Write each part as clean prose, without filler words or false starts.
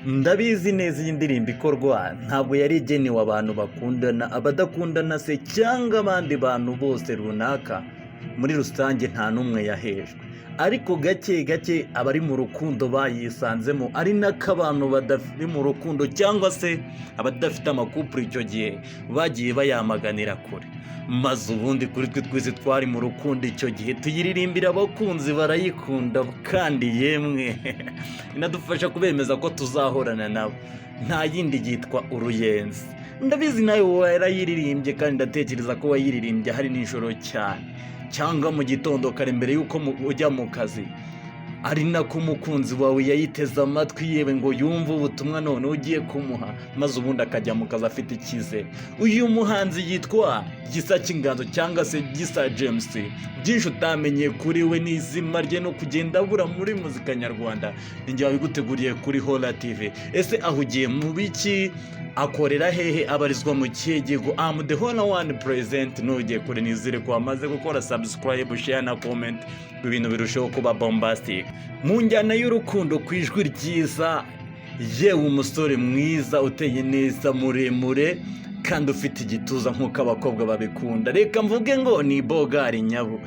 Ndabizi neza iyi ndirimbo ikorwa ntabwo yari igenewe abantu bakundana, abadakundana se cyangwa abandi bantu bose runaka, muri rusange nta n'umwe yahejwe, ariko gake gake abari mu rukundo bayisanzemo, ari nako abantu badafite mu rukundo cyangwa se abadafite amakupure icyo gihe bagiye bayamaganira kure, maze ubundi kuri twe twese twari mu rukundo icyo gihe tuyiririmbira, abakunzi barayikunda kandi yemwe inadufasha kubemeza ko tuzahorana nabo, nta yindi yitwa Uruyenzi. Ndabizi nawe warayiririmbye kandi ndatekereza ko wayiririmbye hari nijoro cyane cyangwa mu gitondo kare mbere y'uko ujya mu kazi, ari nako umukunzi wawe yayiteze amatwi yewe ngo yumve ubutumwa none ugiye kumuha, maze ubundi akajya mu kazi afite icyizere. Uyu muhanzi yitwa Gisa cy'Inganzo cyangwa se Gisa James, byinshi utamenye kuri we n'izina rye no kugenda abura muri muzika nyarwanda, ninjye wabiguteguriye kuri Hola TV. Ese ahugiye mu biki? Akorera hehe? Abarizwa mu kihe gihugu? I'm the Hola One present. Nugiye kure nizere ko wamaze gukora subscribe, share na comment, ibintu birushaho kuba bombastic. Mu njyana y'urukundo ku ijwi ryiza, yewe umusore mwiza uteye neza muremure kandi ufite igituza nk'uko abakobwa babikunda, reka mvuge ngo ni Bogari Nyabu.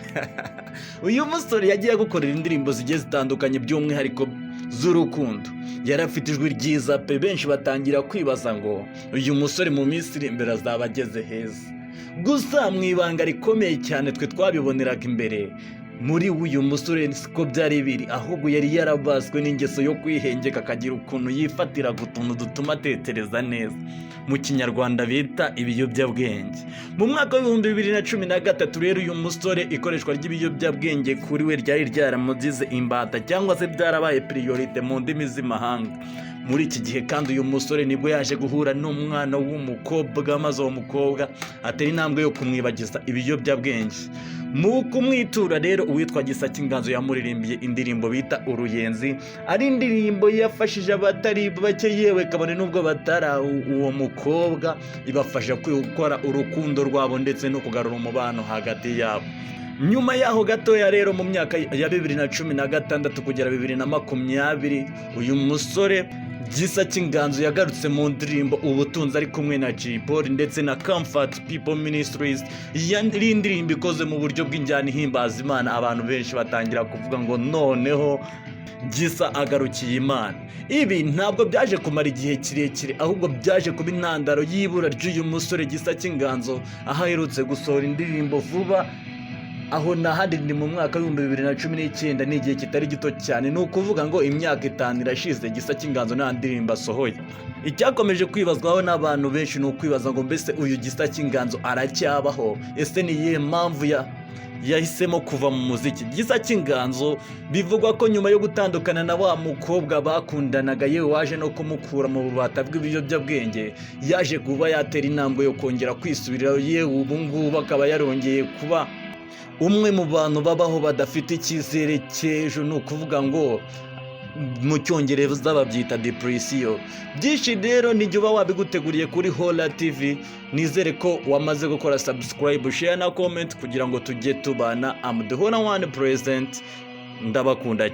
Uyu musore yagiye gukorera indirimbo zigiye zitandukanye by'umwihariko z'urukundo, yari afite ijwi ryiza pe, benshi batangira kwibaza ngo uyu musore mu minsi iri imbere azaba ageze heza. Gusa mu ibanga rikomeye cyane twe twabiboneraga imbere, muri uyu musore siko byari biri, ahubwo yari yarabaswe n'ingeso yo kwihengeka, akagira ukuntu yifatira utuntu dutuma atekereza neza, mu kinyarwanda bita ibiyobyabwenge. Mu mwaka w'ibihumbi 2013 rero uyu musore ikoreshwa ry'ibiyobyabwenge kuri we ryari ryaramugize imbata cyangwa se byarabaye priorite mu ndimi z'imahanga. Muri iki gihe kandi uyu musore nibwo yaje guhura n'umwana w'umukobwa, maze uwo mukobwa atera intambwe yo kumwibagiza ibiyobyabwenge. Mu kumwitura rero uwitwa Gisa cy'Inganzo yamuririmbiye indirimbo bita Uruyenzi, ari indirimbo yafashije abatari bake yewe kabone n'ubwo batari uwo mukobwa, ibafasha gukora urukundo rwabo ndetse no kugarura umubano hagati yabo. Nyuma yaho gatoya rero mu myaka ya 2016 kugera 2020 uyu musore Gisa cy'Inganzo yagarutse mu ndirimbo Ubutunzi ari kumwe na Jay Polly ndetse na Comfort People Ministries. Iyi ndirimbo ikoze mu buryo bw'injyana ihimbaza Imana, abantu benshi batangira kuvuga ngo noneho Gisa agarukiye Imana. Ibi ntabwo byaje kumara igihe kirekire, ahubwo byaje kuba intandaro y'ibura ry'uyu musore Gisa cy'Inganzo, aho aherutse gusohora indirimbo vuba, aho nahandi ni mu mwaka w'ibihumbi 2019, ni igihe kitari gito cyane, ni ukuvuga ngo imyaka 5 irashize Gisa cy'Inganzo nta ndirimbo asohoye. Icyakomeje kwibazwaho n'abantu benshi ni ukwibaza ngo mbese uyu Gisa cy'Inganzo aracyabaho? Ese ni iyihe mpamvu yahisemo kuva mu muziki? Gisa cy'Inganzo bivugwa ko nyuma yo gutandukana na wa mukobwa bakundanaga, yewe waje no kumukura mu bubata bw'ibiyobyabwenge, yaje kuba yatera intambwe yo kongera kwisubiraho, yewe ubu ngubu akaba yarongeye kuba umwe mu bantu babaho badafite icyizere cy'ejo, ni ukuvuga ngo mu cyongereza babyita depression. Byinshi rero nijye uba wabiguteguriye kuri Hola TV, nizere ko wamaze gukora subscribe, share na comment kugira ngo tujye tubana. I'm the Hola One present, ndabakunda.